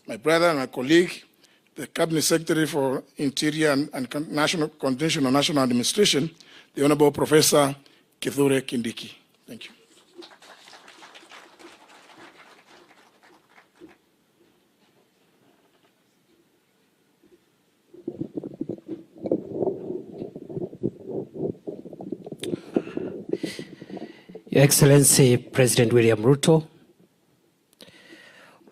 my brother and my colleague, the Cabinet Secretary for Interior and National Coordination and National Administration, the Honorable Professor Kithure Kindiki. Thank you. Your Excellency President William Ruto,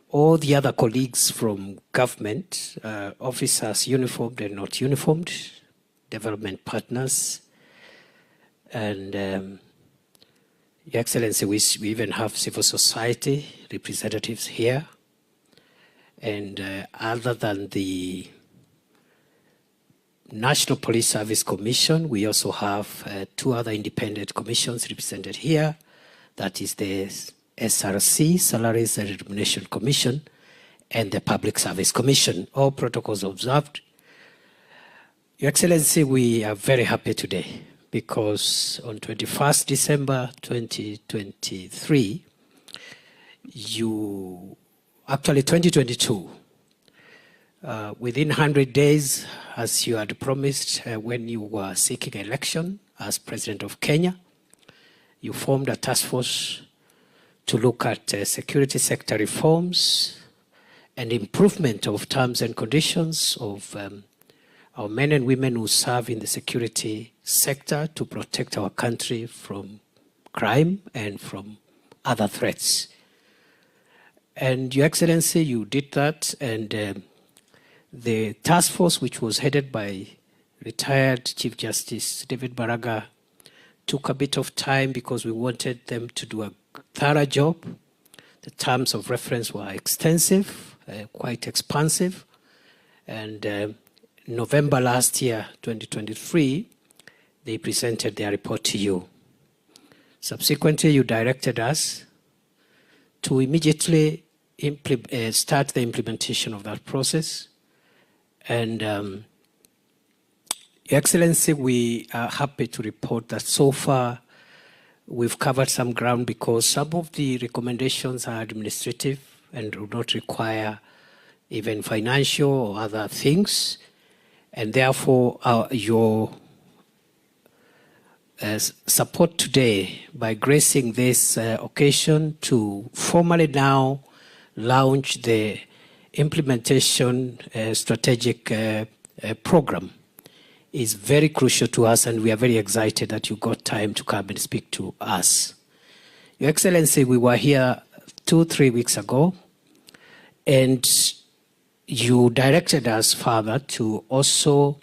all the other colleagues from government, officers uniformed and not uniformed, development partners, and Your Excellency, we even have civil society representatives here. And other than the National Police Service Commission, we also have two other independent commissions represented here. That is the SRC, Salaries and Remuneration Commission, and the Public Service Commission. All protocols observed. Your Excellency, we are very happy today because on 21st December 2023, actually 2022, within 100 days, as you had promised when you were seeking election as President of Kenya, you formed a task force to look at security sector reforms and improvement of terms and conditions of our men and women who serve in the security sector to protect our country from crime and from other threats. And Your Excellency, you did that, and the task force, which was headed by retired Chief Justice David Baraga, took a bit of time because we wanted them to do a thorough job. The terms of reference were extensive, quite expansive, and November last year, 2023, they presented their report to you. Subsequently, you directed us to immediately start the implementation of that process. And Your Excellency, we are happy to report that so far we've covered some ground because some of the recommendations are administrative and do not require even financial or other things. And therefore, your support today by gracing this occasion to formally now launch the implementation strategic program is very crucial to us, and we are very excited that you got time to come and speak to us. Your Excellency, we were here 2-3 weeks ago, and you directed us further to also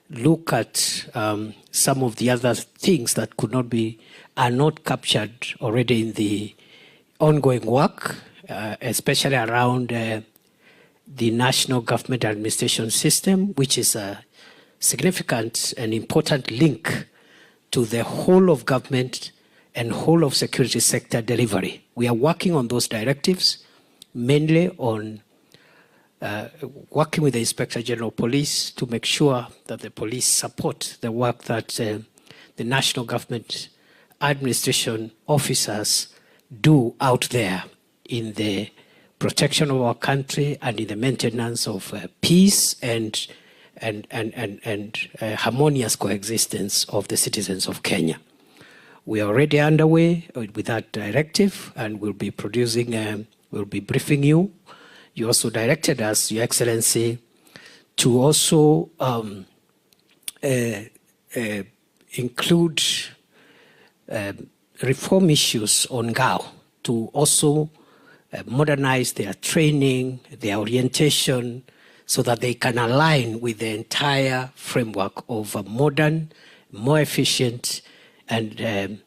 look at some of the other things that are not captured already in the ongoing work, especially around the National Government Administration System, which is a significant and important link to the whole of government and whole of security sector delivery. We are working on those directives, mainly on working with the Inspector General of Police to make sure that the police support the work that the National Government Administration officers do out there in the protection of our country and in the maintenance of peace and harmonious coexistence of the citizens of Kenya. We are already underway with that directive, and we'll be producing, we'll be briefing you. You also directed us, Your Excellency, to also include reform issues on GAO, to also modernize their training, their orientation, so that they can align with the entire framework of a modern, more efficient, and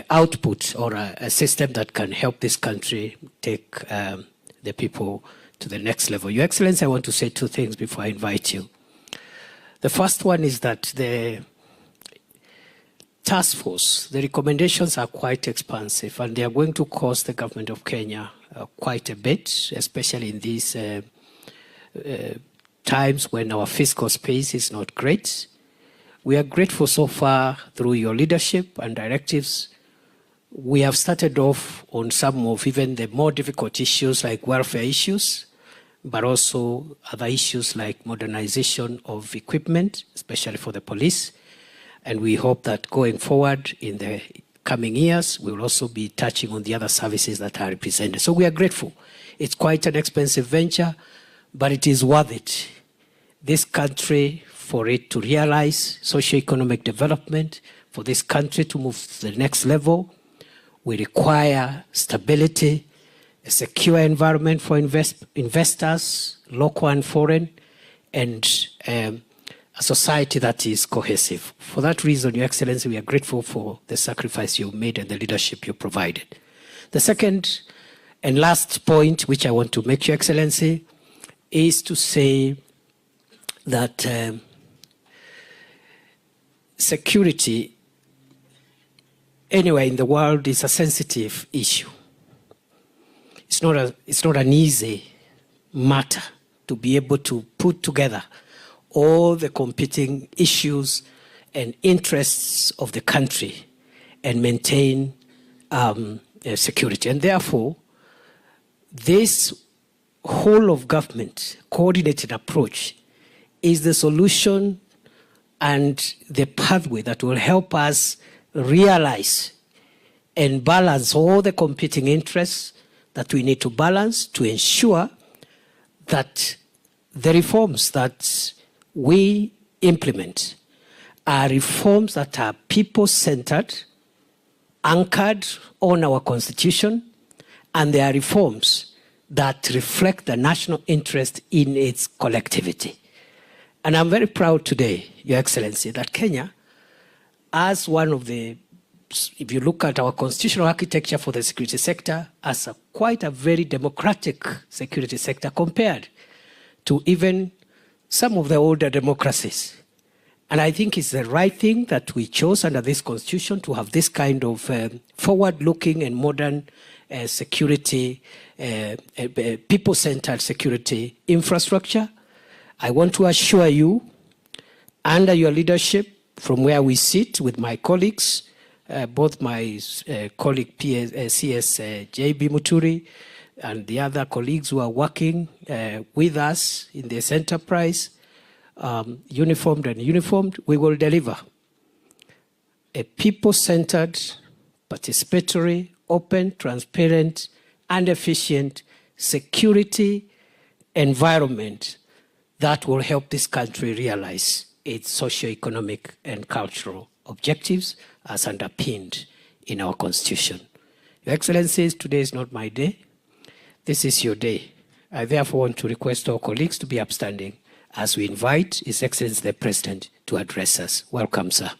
output, or a system that can help this country take the people to the next level. Your Excellency, I want to say two things before I invite you. The first one is that the task force, the recommendations are quite expansive, and they are going to cost the government of Kenya quite a bit, especially in these times when our fiscal space is not great. We are grateful so far through your leadership and directives. We have started off on some of even the more difficult issues like welfare issues, but also other issues like modernization of equipment, especially for the police. And we hope that going forward in the coming years, we will also be touching on the other services that are represented. So we are grateful. It's quite an expensive venture, but it is worth it. This country, for it to realize socio-economic development, for this country to move to the next level, we require stability, a secure environment for investors, local and foreign, and a society that is cohesive. For that reason, Your Excellency, we are grateful for the sacrifice you made and the leadership you provided. The second and last point, which I want to make, Your Excellency, is to say that security anywhere in the world is a sensitive issue. It's not an easy matter to be able to put together all the competing issues and interests of the country and maintain security. And therefore, this whole of government coordinated approach is the solution and the pathway that will help us realize and balance all the competing interests that we need to balance to ensure that the reforms that we implement are reforms that are people-centered, anchored on our Constitution, and they are reforms that reflect the national interest in its collectivity. And I'm very proud today, Your Excellency, that Kenya, as one of the, if you look at our constitutional architecture for the security sector, as quite a very democratic security sector compared to even some of the older democracies. And I think it's the right thing that we chose under this constitution to have this kind of forward-looking and modern security, people-centered security infrastructure. I want to assure you, under your leadership, from where we sit with my colleagues, both my colleague CS J.B. Muturi and the other colleagues who are working with us in this enterprise, uniformed and uniformed, we will deliver a people-centered, participatory, open, transparent, and efficient security environment that will help this country realize its socio-economic and cultural objectives as underpinned in our Constitution. Your Excellencies, today is not my day. This is your day. I therefore want to request our colleagues to be upstanding as we invite His Excellency the President to address us. Welcome, sir.